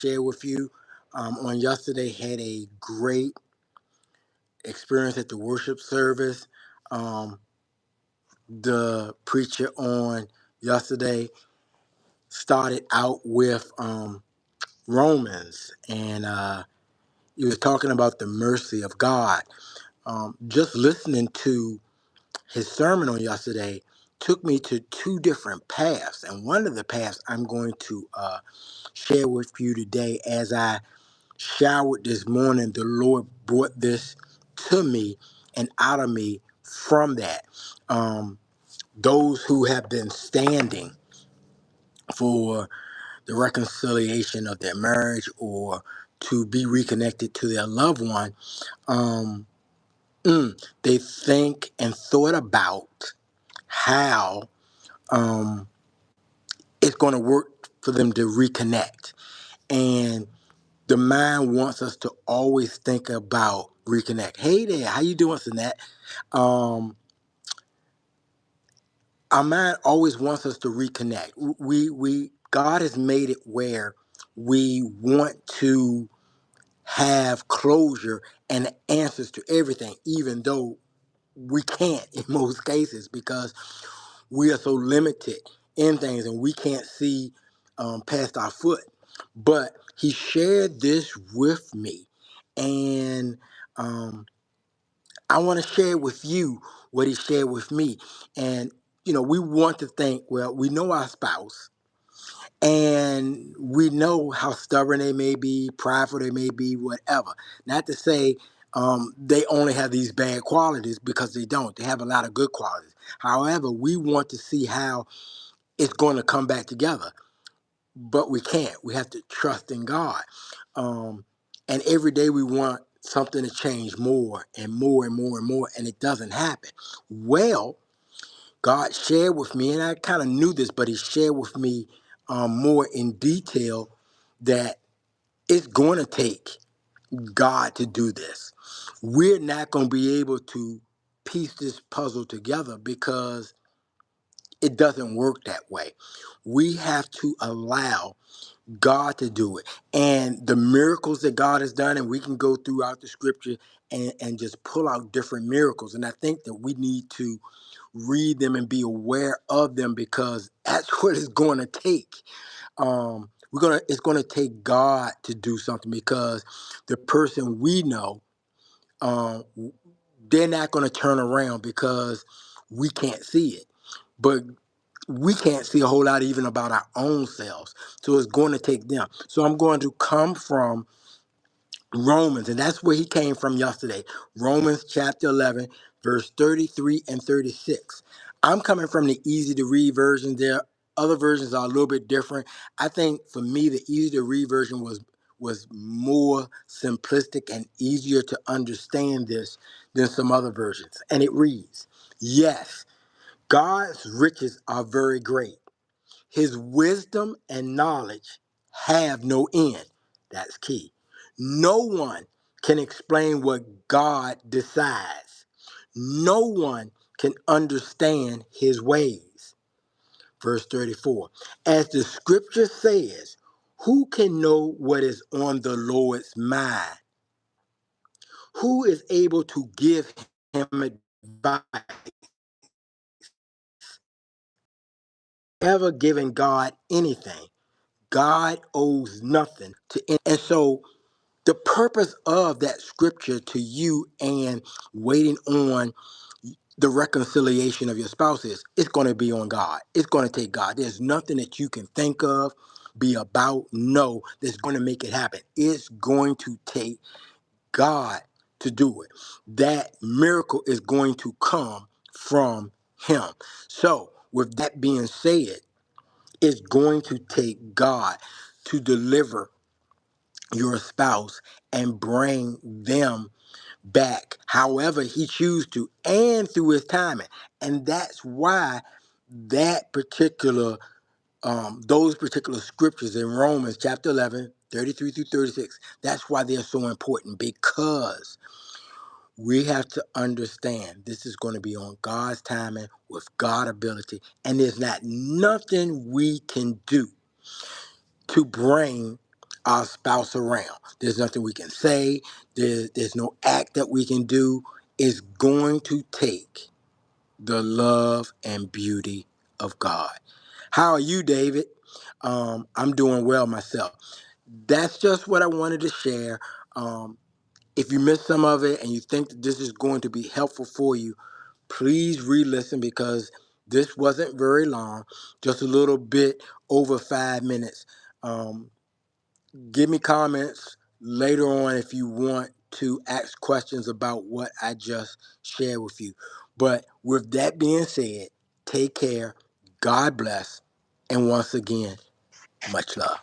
share with you. On yesterday, had a great experience at the worship service. Um, the preacher on yesterday started out with Romans, and he was talking about the mercy of God. Just listening to his sermon on yesterday took me to two different paths, and one of the paths I'm going to share with you today. As I showered this morning, the Lord brought this to me and out of me from that. Um, those who have been standing for the reconciliation of their marriage or to be reconnected to their loved one, um, they think and thought about how it's going to work for them to reconnect. And the mind wants us to always think about reconnect. Hey there, how you doing, Sinette? Um, our mind always wants us to reconnect. God has made it where we want to have closure and answers to everything, even though we can't in most cases because we are so limited in things and we can't see past our foot. But he shared this with me, and um, I want to share with you what he shared with me. And we want to think, well, we know our spouse, and we know how stubborn they may be, prideful they may be, whatever. Not to say they only have these bad qualities, because they don't. They have a lot of good qualities. However, we want to see how it's going to come back together, but we can't. We have to trust in God. Um, and every day we want something to change more and more and more and more, and it doesn't happen. Well, God shared with me, and I kind of knew this, but he shared with me more in detail that it's going to take God to do this. We're not going to be able to piece this puzzle together because it doesn't work that way. We have to allow God to do it. And the miracles that God has done, and we can go throughout the scripture and just pull out different miracles. And I think that we need to read them and be aware of them, because that's what it's going to take. It's gonna take God to do something, because the person we know, um, they're not gonna turn around because we can't see it. But we can't see a whole lot even about our own selves. So it's going to take them. So I'm going to come from Romans, and that's where he came from yesterday. Romans chapter 11, verse 33 and 36. I'm coming from the easy to read version. There other versions are a little bit different. I think for me, the easy to read version was more simplistic and easier to understand this than some other versions. And it reads, yes, God's riches are very great. His wisdom and knowledge have no end. That's key. No one can explain what God decides. No one can understand his ways. Verse 34. As the scripture says, who can know what is on the Lord's mind? Who is able to give him advice? Ever given God anything? God owes nothing to any. And so the purpose of that scripture to you and waiting on the reconciliation of your spouse is, it's going to be on God. It's going to take God. There's nothing that you can think of, be about, know that's going to make it happen. It's going to take God to do it. That miracle is going to come from him. So with that being said, it's going to take God to deliver your spouse and bring them back however he chooses to, and through his timing. And that's why that particular those particular scriptures in Romans chapter 11 33 through 36, that's why they're so important, because we have to understand this is going to be on God's timing with God's ability, and there's not nothing we can do to bring our spouse around. There's nothing we can say. There's no act that we can do. It's going to take the love and beauty of God. How are you, David? I'm doing well myself. That's just what I wanted to share. If you missed some of it and you think that this is going to be helpful for you, please re-listen because this wasn't very long, just a little bit over 5 minutes. Um, Give me comments later on if you want to ask questions about what I just shared with you. But with that being said, take care, God bless, and once again, much love.